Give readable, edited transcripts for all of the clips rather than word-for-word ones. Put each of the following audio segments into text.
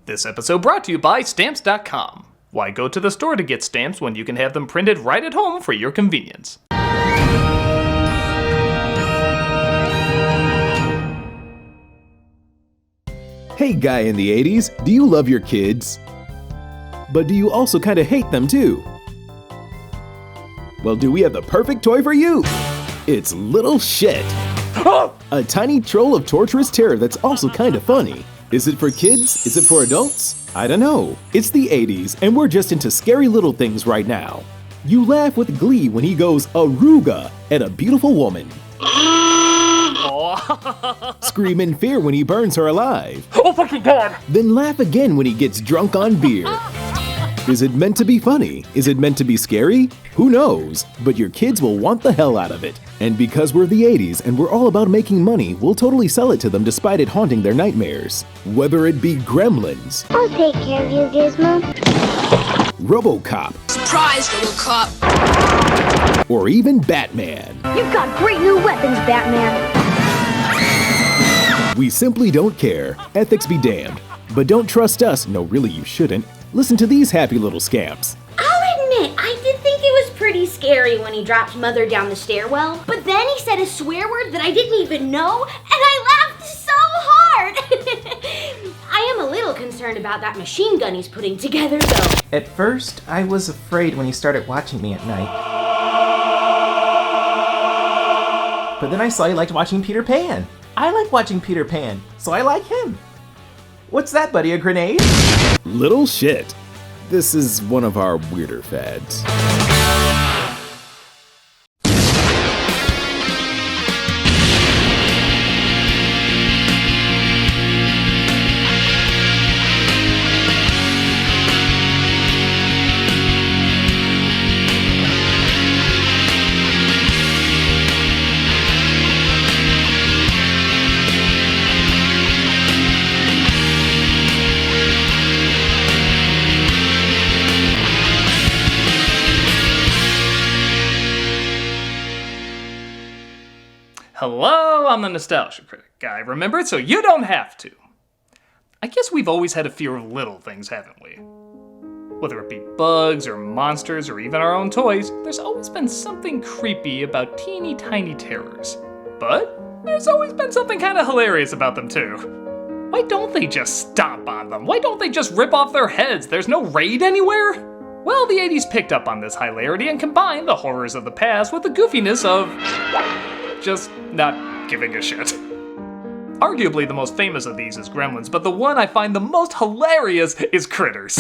This episode brought to you by Stamps.com. Why go to the store to get stamps when you can have them printed right at home for your convenience? Hey guy in the 80s, do you love your kids? But do you also kinda hate them too? Well, do we have the perfect toy for you? It's Little Shit. A tiny troll of torturous terror that's also kinda funny. Is it for kids? Is it for adults? I don't know. It's the 80s and we're just into scary little things right now. You laugh with glee when he goes Aruga at a beautiful woman. Scream in fear when he burns her alive. Oh fucking god! Then laugh again when he gets drunk on beer. Is it meant to be funny? Is it meant to be scary? Who knows? But your kids will want the hell out of it. And because we're the 80s and we're all about making money, we'll totally sell it to them despite it haunting their nightmares. Whether it be Gremlins. I'll take care of you, Gizmo. RoboCop. Surprise, RoboCop. Or even Batman. You've got great new weapons, Batman. We simply don't care. Ethics be damned. But don't trust us. No, really, you shouldn't. Listen to these happy little scamps. I'll admit, I did think it was pretty scary when he dropped Mother down the stairwell, but then he said a swear word that I didn't even know, and I laughed so hard! I am a little concerned about that machine gun he's putting together, though. At first, I was afraid when he started watching me at night. But then I saw he liked watching Peter Pan. I like watching Peter Pan, so I like him. What's that, buddy, a grenade? Little Shit. This is one of our weirder fads. Hello, I'm the Nostalgia Critic guy. Remember it so you don't have to. I guess we've always had a fear of little things, haven't we? Whether it be bugs or monsters or even our own toys, there's always been something creepy about teeny tiny terrors. But there's always been something kind of hilarious about them too. Why don't they just stomp on them? Why don't they just rip off their heads? There's no raid anywhere? Well, the 80s picked up on this hilarity and combined the horrors of the past with the goofiness of just not giving a shit. Arguably the most famous of these is Gremlins, but the one I find the most hilarious is Critters.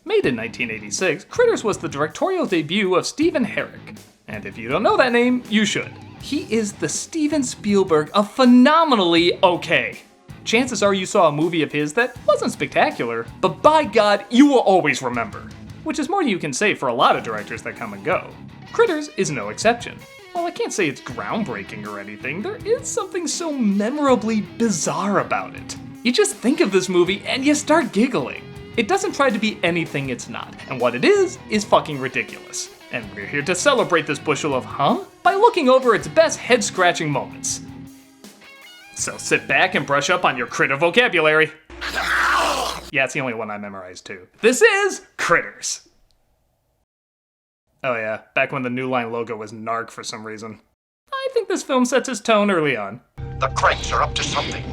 Made in 1986, Critters was the directorial debut of Stephen Herek. And if you don't know that name, you should. He is the Steven Spielberg of phenomenally okay. Chances are you saw a movie of his that wasn't spectacular, but by God, you will always remember. Which is more than you can say for a lot of directors that come and go. Critters is no exception. While I can't say it's groundbreaking or anything, there is something so memorably bizarre about it. You just think of this movie and you start giggling. It doesn't try to be anything it's not, and what it is fucking ridiculous. And we're here to celebrate this bushel of by looking over its best head-scratching moments. So sit back and brush up on your critter vocabulary. Yeah, it's the only one I memorized too. This is Critters. Oh yeah, back when the New Line logo was NARC for some reason. I think this film sets its tone early on. The cranks are up to something.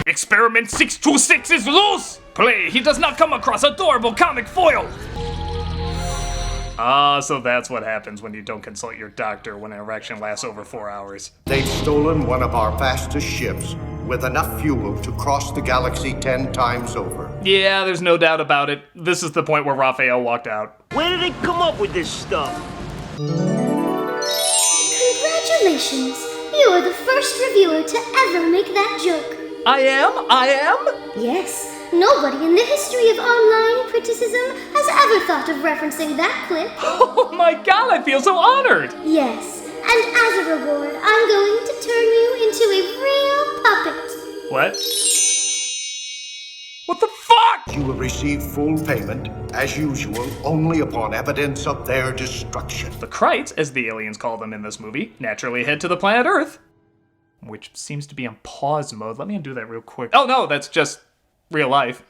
Experiment 626 is loose! Play, he does not come across adorable comic foil! Ah, so that's what happens when you don't consult your doctor when an erection lasts over 4 hours. They've stolen one of our fastest ships with enough fuel to cross the galaxy 10 times over. Yeah, there's no doubt about it. This is the point where Raphael walked out. Where did they come up with this stuff? Congratulations! You are the first reviewer to ever make that joke. I am? Yes. Nobody in the history of online criticism has ever thought of referencing that clip. Oh my god, I feel so honored! Yes, and as a reward, I'm going to turn you into a real puppet. What? What the fuck? You will receive full payment, as usual, only upon evidence of their destruction. The Krites, as the aliens call them in this movie, naturally head to the planet Earth, which seems to be on pause mode. Let me undo that real quick. Oh no, that's just real life.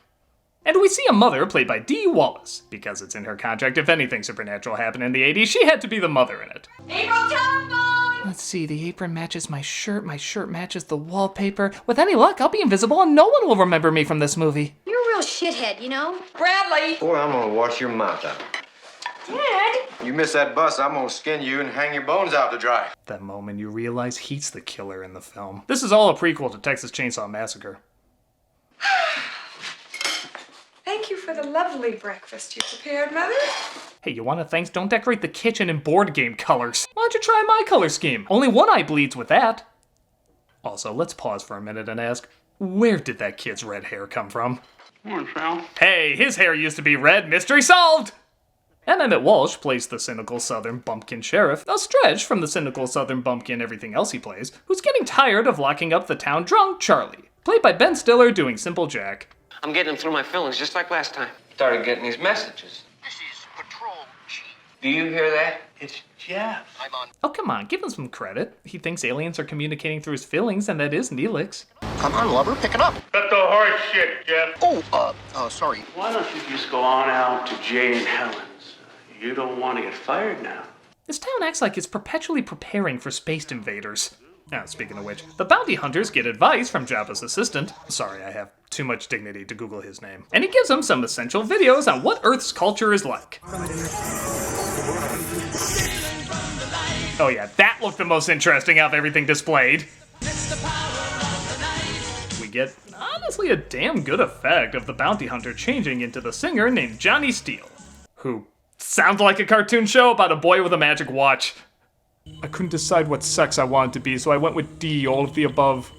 And we see a mother played by Dee Wallace. Because it's in her contract, if anything supernatural happened in the 80s, she had to be the mother in it. April telephone! Let's see, the apron matches my shirt matches the wallpaper. With any luck, I'll be invisible and no one will remember me from this movie. You're a real shithead, you know? Bradley! Boy, I'm gonna wash your mouth out. Dad! You miss that bus, I'm gonna skin you and hang your bones out to dry. That moment you realize he's the killer in the film. This is all a prequel to Texas Chainsaw Massacre. Thank you for the lovely breakfast you prepared, Mother. Hey, you want a thanks? Don't decorate the kitchen in board game colors. Why don't you try my color scheme? Only one eye bleeds with that. Also, let's pause for a minute and ask, where did that kid's red hair come from? Hey, his hair used to be red. Mystery solved! And Emmet Walsh plays the cynical Southern bumpkin sheriff, a stretch from the cynical Southern bumpkin everything else he plays, who's getting tired of locking up the town drunk Charlie, played by Ben Stiller doing Simple Jack. I'm getting them through my fillings just like last time. Started getting these messages. This is Patrol Chief. Do you hear that? It's Jeff. I'm on. Oh, come on, give him some credit. He thinks aliens are communicating through his feelings, and that is Neelix. Come on, lover, pick it up. Cut the horse shit, Jeff. Sorry. Why don't you just go on out to Jay and Helen's? You don't want to get fired now. This town acts like it's perpetually preparing for space invaders. Now, speaking of which, the bounty hunters get advice from Jabba's assistant. Sorry, I have too much dignity to Google his name. And he gives them some essential videos on what Earth's culture is like. Oh yeah, that looked the most interesting out of everything displayed. We get, honestly, a damn good effect of the bounty hunter changing into the singer named Johnny Steele, who sounds like a cartoon show about a boy with a magic watch. I couldn't decide what sex I wanted to be, so I went with D, all of the above.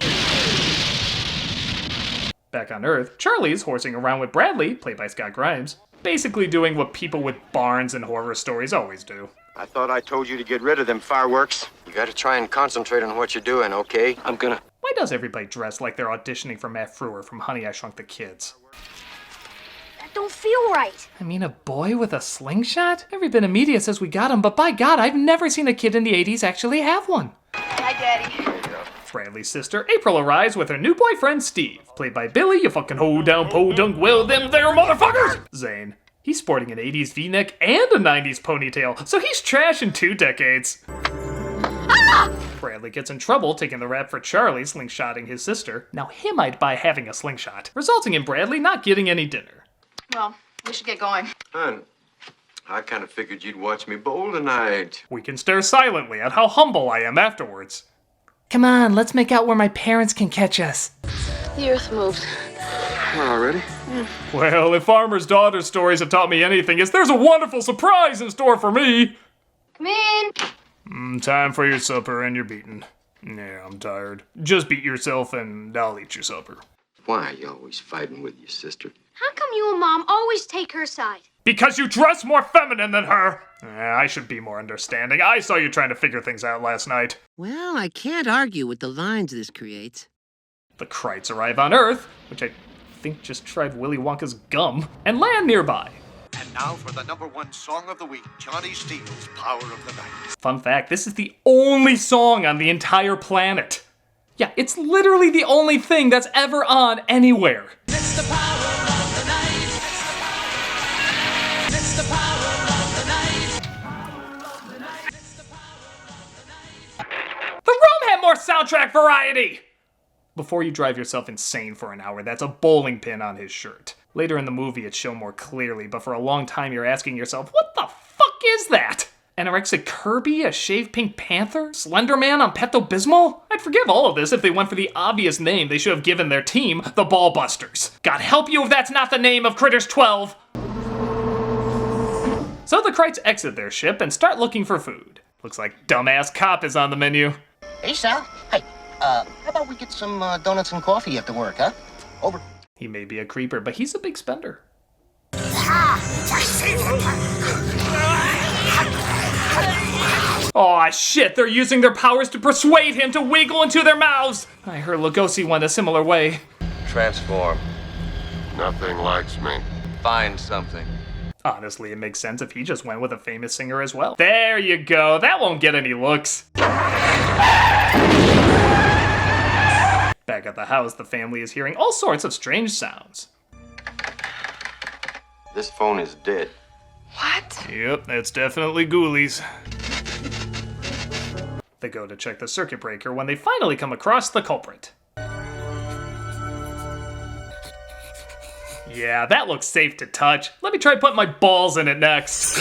Back on Earth, Charlie's horsing around with Bradley, played by Scott Grimes, basically doing what people with barns and horror stories always do. I thought I told you to get rid of them fireworks. You gotta try and concentrate on what you're doing, okay? I'm gonna... Why does everybody dress like they're auditioning for Matt Frewer from Honey, I Shrunk the Kids? That don't feel right. I mean, a boy with a slingshot? Every bit of media says we got him, but by God, I've never seen a kid in the 80s actually have one. Hi, Daddy. Bradley's sister, April, arrives with her new boyfriend, Steve, played by Billy, you fucking hold down, podunk, well, them there motherfuckers! Zane. He's sporting an 80s V-neck and a 90s ponytail, so he's trash in 2 decades. Bradley gets in trouble taking the rap for Charlie slingshotting his sister. Now him I'd buy having a slingshot, resulting in Bradley not getting any dinner. Well, we should get going. Hun, I kind of figured you'd watch me bowl tonight. We can stare silently at how humble I am afterwards. Come on, let's make out where my parents can catch us. The earth moved. Already? Well, if Farmer's Daughter stories have taught me anything, it's there's a wonderful surprise in store for me. Come in. Time for your supper and you're beaten. Yeah, I'm tired. Just beat yourself and I'll eat your supper. Why are you always fighting with your sister? How come you and Mom always take her side? Because you dress more feminine than her! I should be more understanding. I saw you trying to figure things out last night. Well, I can't argue with the lines this creates. The Krites arrive on Earth, which I think just tried Willy Wonka's gum, and land nearby. And now for the #1 song of the week, Johnny Steele's Power of the Night. Fun fact, this is the only song on the entire planet. Yeah, it's literally the only thing that's ever on anywhere. It's the power of the night. It's the power of the night. The room had more soundtrack variety! Before you drive yourself insane for an hour, that's a bowling pin on his shirt. Later in the movie, it's shown more clearly, but for a long time you're asking yourself, what the fuck is that? Anorexic Kirby? A shaved Pink Panther? Slender Man on Pepto-Bismol? I'd forgive all of this if they went for the obvious name they should have given their team, the Ballbusters. God help you if that's not the name of Critters 12! So the Krites exit their ship and start looking for food. Looks like Dumbass Cop is on the menu. Hey, Sal. Hey, how about we get some donuts and coffee after work, huh? Over. He may be a creeper, but he's a big spender. Aw, shit, they're using their powers to persuade him to wiggle into their mouths! I heard Lugosi went a similar way. Transform. Nothing likes me. Find something. Honestly, it makes sense if he just went with a famous singer as well. There you go, that won't get any looks. Back at the house, the family is hearing all sorts of strange sounds. This phone is dead. What? Yep, it's definitely ghoulies. They go to check the circuit breaker when they finally come across the culprit. Yeah, that looks safe to touch. Let me try putting my balls in it next.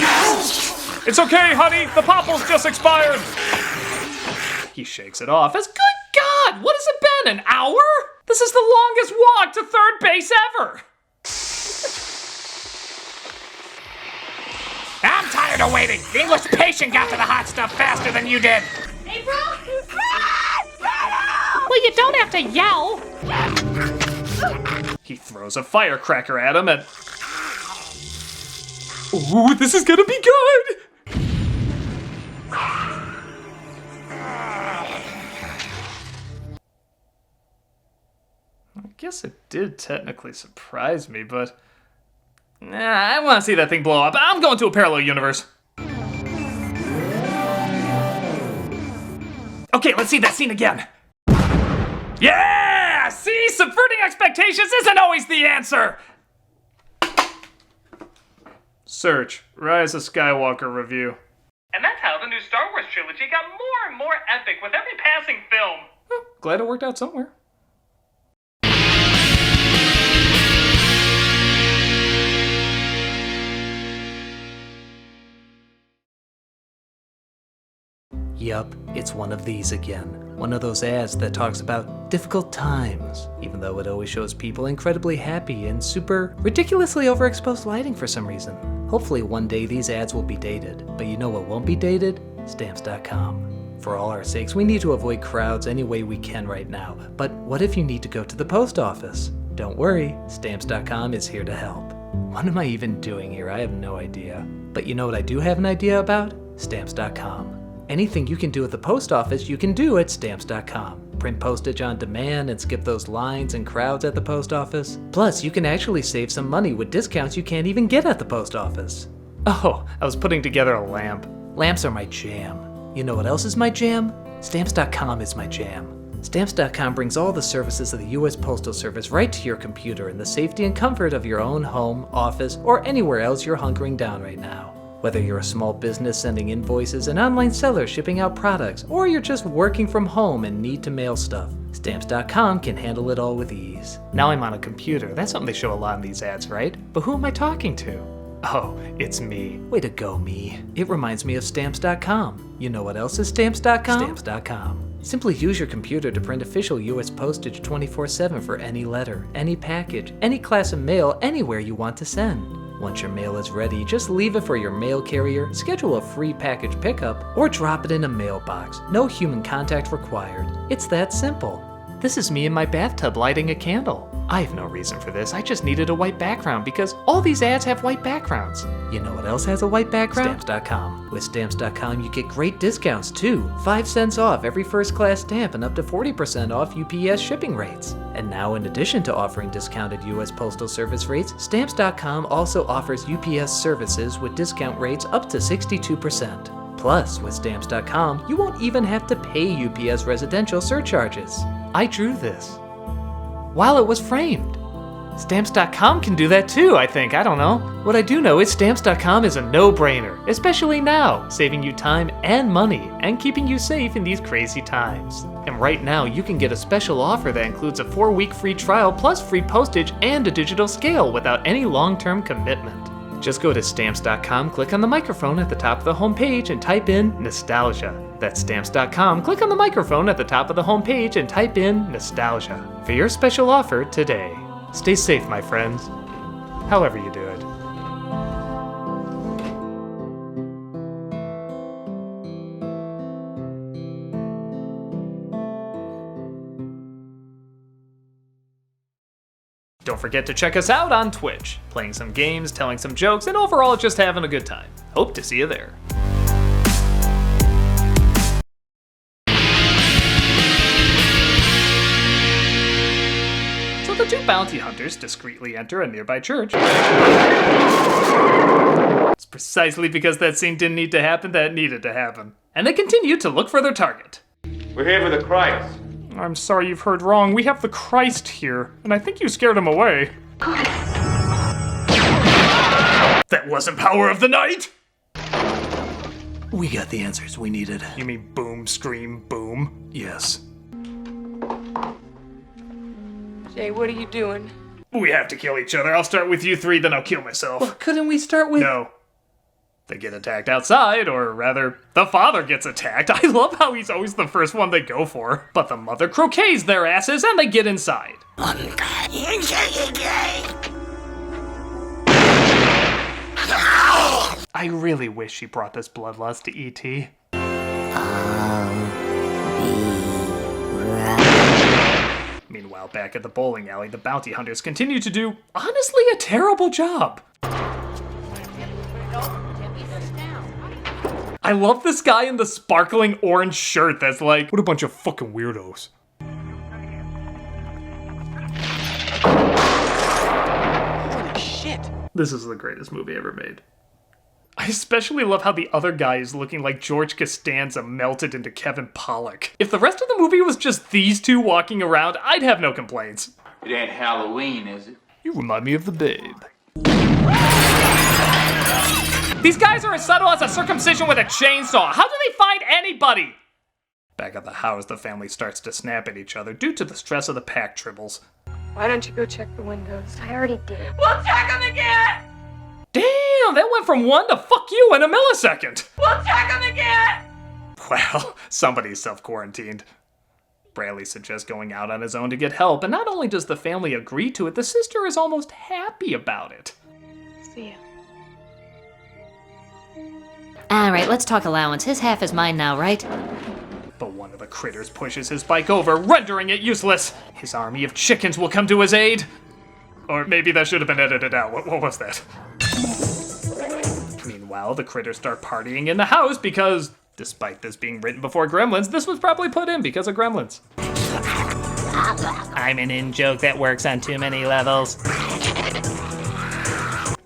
It's okay, honey, the popple's just expired. He shakes it off as, good God, what has it been, an hour? This is the longest walk to third base ever. I'm tired of waiting. The English patient got to the hot stuff faster than you did. April? Well, you don't have to yell. He throws a firecracker at him and... Ooh, this is gonna be good! I guess it did technically surprise me, but... Nah, I want to see that thing blow up. I'm going to a parallel universe. Okay, let's see that scene again. Yeah! See? Subverting expectations isn't always the answer! Search Rise of Skywalker review. And that's how the new Star Wars trilogy got more and more epic with every passing film. Well, glad it worked out somewhere. Yup, it's one of these again. One of those ads that talks about difficult times, even though it always shows people incredibly happy in super ridiculously overexposed lighting for some reason. Hopefully one day these ads will be dated, but you know what won't be dated? Stamps.com. For all our sakes, we need to avoid crowds any way we can right now, but what if you need to go to the post office? Don't worry, Stamps.com is here to help. What am I even doing here? I have no idea. But you know what I do have an idea about? Stamps.com. Anything you can do at the post office, you can do at Stamps.com. Print postage on demand and skip those lines and crowds at the post office. Plus, you can actually save some money with discounts you can't even get at the post office. Oh, I was putting together a lamp. Lamps are my jam. You know what else is my jam? Stamps.com is my jam. Stamps.com brings all the services of the U.S. Postal Service right to your computer in the safety and comfort of your own home, office, or anywhere else you're hunkering down right now. Whether you're a small business sending invoices, an online seller shipping out products, or you're just working from home and need to mail stuff, Stamps.com can handle it all with ease. Now I'm on a computer. That's something they show a lot in these ads, right? But who am I talking to? Oh, it's me. Way to go, me. It reminds me of Stamps.com. You know what else is Stamps.com? Stamps.com. Simply use your computer to print official U.S. postage 24/7 for any letter, any package, any class of mail, anywhere you want to send. Once your mail is ready, just leave it for your mail carrier, schedule a free package pickup, or drop it in a mailbox. No human contact required. It's that simple. This is me in my bathtub lighting a candle. I have no reason for this, I just needed a white background because all these ads have white backgrounds. You know what else has a white background? Stamps.com. With Stamps.com, you get great discounts too. 5 cents off every first class stamp and up to 40% off UPS shipping rates. And now, in addition to offering discounted U.S. Postal Service rates, Stamps.com also offers UPS services with discount rates up to 62%. Plus, with Stamps.com, you won't even have to pay UPS residential surcharges. I drew this while it was framed. Stamps.com can do that too, I think. I don't know. What I do know is Stamps.com is a no-brainer, especially now, saving you time and money and keeping you safe in these crazy times. And right now, you can get a special offer that includes a 4-week free trial plus free postage and a digital scale without any long-term commitment. Just go to Stamps.com, click on the microphone at the top of the homepage and type in Nostalgia. That's Stamps.com, click on the microphone at the top of the homepage and type in Nostalgia for your special offer today. Stay safe, my friends, however you do it. Don't forget to check us out on Twitch, playing some games, telling some jokes, and overall just having a good time. Hope to see you there. So the two two bounty hunters discreetly enter a nearby church. It's precisely because that scene didn't need to happen that it needed to happen. And they continue to look for their target. We're here for the Christ. I'm sorry, you've heard wrong. We have the Christ here, and I think you scared him away. That wasn't Power of the Night! We got the answers we needed. You mean boom, scream, boom? Yes. Jay, what are you doing? We have to kill each other. I'll start with you three, then I'll kill myself. Well, couldn't we start with... No. They get attacked outside, or rather, the father gets attacked. I love how he's always the first one they go for. But the mother croquets their asses and they get inside. I really wish she brought this bloodlust to E.T. Meanwhile, back at the bowling alley, the bounty hunters continue to do, honestly, a terrible job. I love this guy in the sparkling orange shirt that's like, what a bunch of fucking weirdos. Holy shit. This is the greatest movie ever made. I especially love how the other guy is looking like George Costanza melted into Kevin Pollak. If the rest of the movie was just these two walking around, I'd have no complaints. It ain't Halloween, is it? You remind me of the Babe. These guys are as subtle as a circumcision with a chainsaw. How do they find anybody? Back at the house, the family starts to snap at each other due to the stress of the pack tribbles. Why don't you go check the windows? I already did. We'll check them again! Damn, that went from 1 to fuck you in a millisecond. We'll check them again! Well, somebody's self-quarantined. Bradley suggests going out on his own to get help, and not only does the family agree to it, the sister is almost happy about it. See ya. Alright, let's talk allowance. His half is mine now, right? But one of the critters pushes his bike over, rendering it useless. His army of chickens will come to his aid. Or maybe that should have been edited out. What was that? Meanwhile, the critters start partying in the house because, despite this being written before Gremlins, this was probably put in because of Gremlins. I'm an in-joke that works on too many levels.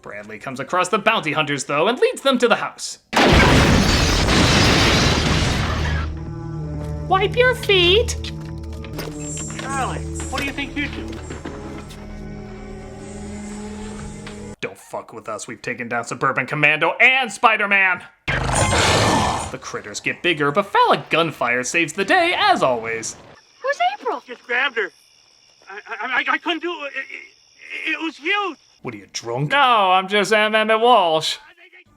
Bradley comes across the bounty hunters, though, and leads them to the house. Wipe your feet! Charlie, what do you think you do? Don't fuck with us, we've taken down Suburban Commando and Spider-Man! The critters get bigger, but phallic gunfire saves the day, as always. Who's April? Just grabbed her. I couldn't do it. It was huge. What are you, drunk? No, I'm just Emmet Walsh.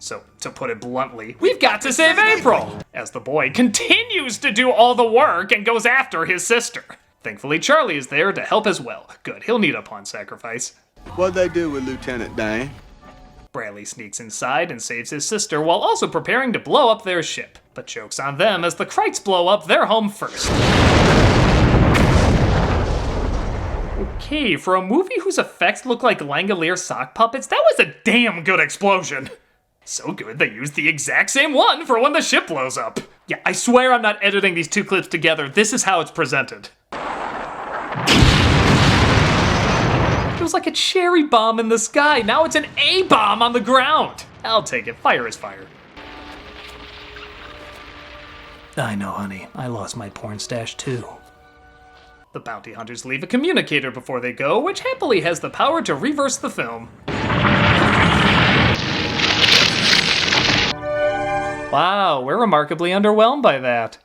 So, to put it bluntly, we've got to save April! As the boy continues to do all the work and goes after his sister. Thankfully, Charlie is there to help as well. Good, he'll need a pawn sacrifice. What'd they do with Lieutenant Dan? Bradley sneaks inside and saves his sister while also preparing to blow up their ship. But joke's on them as the Krites blow up their home first. Okay, for a movie whose effects look like Langolier sock puppets, that was a damn good explosion. So good they used the exact same one for when the ship blows up. Yeah, I swear I'm not editing these two clips together. This is how it's presented. It was like a cherry bomb in the sky. Now it's an A-bomb on the ground. I'll take it. Fire is fire. I know, honey. I lost my porn stash, too. The bounty hunters leave a communicator before they go, which happily has the power to reverse the film. Wow, we're remarkably underwhelmed by that.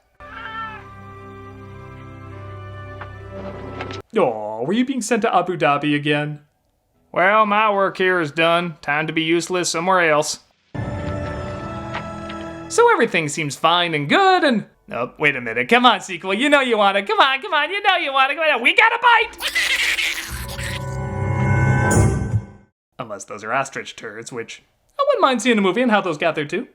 Aw, were you being sent to Abu Dhabi again? Well, my work here is done. Time to be useless somewhere else. So everything seems fine and good, and... Oh, wait a minute. Come on, sequel. You know you want it. Come on. You know you want it. Come on. We got a bite! Unless those are ostrich turds, which I wouldn't mind seeing a movie and how those got there, too.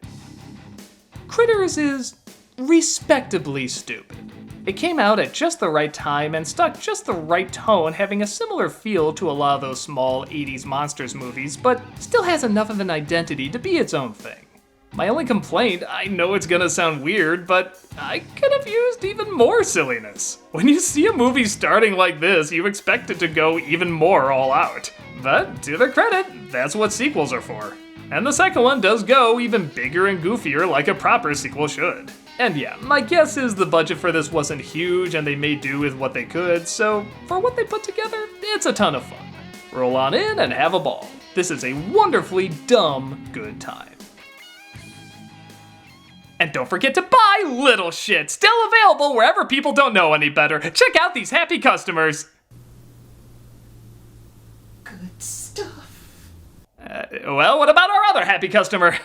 Critters is respectably stupid. It came out at just the right time and stuck just the right tone, having a similar feel to a lot of those small 80s monsters movies, but still has enough of an identity to be its own thing. My only complaint, I know it's gonna sound weird, but I could have used even more silliness. When you see a movie starting like this, you expect it to go even more all out. But to their credit, that's what sequels are for. And the second one does go even bigger and goofier like a proper sequel should. And yeah, my guess is the budget for this wasn't huge and they made do with what they could, so for what they put together, it's a ton of fun. Roll on in and have a ball. This is a wonderfully dumb good time. And don't forget to buy Little Shit, still available wherever people don't know any better. Check out these happy customers. Good stuff. Well, what about our other happy customer?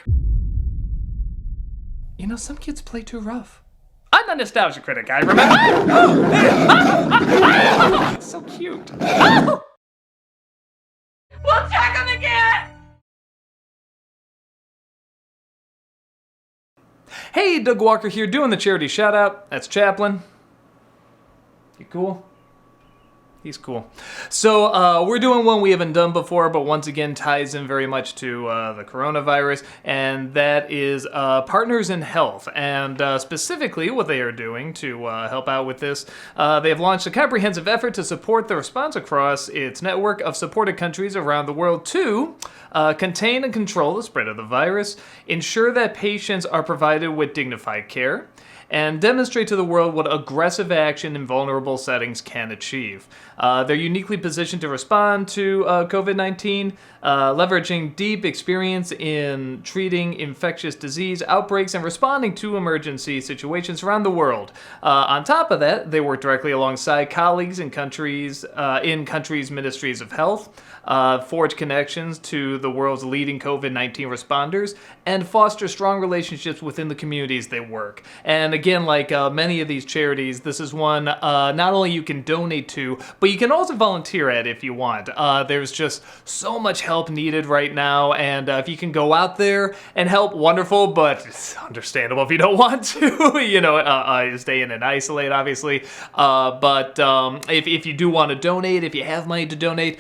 You know, some kids play too rough. I'm the Nostalgia Critic, I remember. So cute. We'll check him again! Hey, Doug Walker here, doing the charity shout out. That's Chaplin. You cool? He's cool. So we're doing one we haven't done before, but once again ties in very much to the coronavirus, and that is Partners in Health. And specifically what they are doing to help out with this, they have launched a comprehensive effort to support the response across its network of supported countries around the world to contain and control the spread of the virus, ensure that patients are provided with dignified care, and demonstrate to the world what aggressive action in vulnerable settings can achieve. They're uniquely positioned to respond to COVID-19, leveraging deep experience in treating infectious disease outbreaks and responding to emergency situations around the world. On top of that, they work directly alongside colleagues in countries' ministries of health, forge connections to the world's leading COVID-19 responders, and foster strong relationships within the communities they work. And again, like many of these charities, this is one not only you can donate to, but you can also volunteer at if you want. There's just so much help needed right now, and if you can go out there and help, wonderful, but it's understandable if you don't want to, you know, stay in and isolate, obviously. But if you do want to donate, if you have money to donate,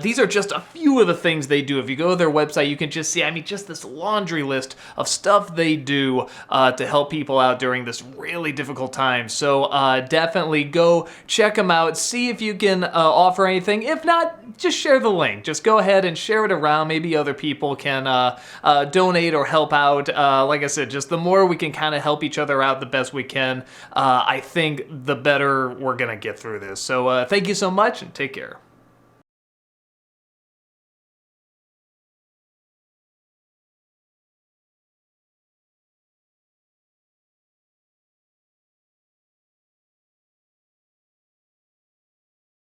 these are just a few of the things they do. If you go to their website, you can just see, I mean, just this laundry list of stuff they do to help people out during this really difficult time. So definitely go check them out, see if you can offer anything. If not, just share the link. Just go ahead and share it around. Maybe other people can donate or help out. Like I said, just the more we can kind of help each other out the best we can, I think the better we're going to get through this. So thank you so much and take care.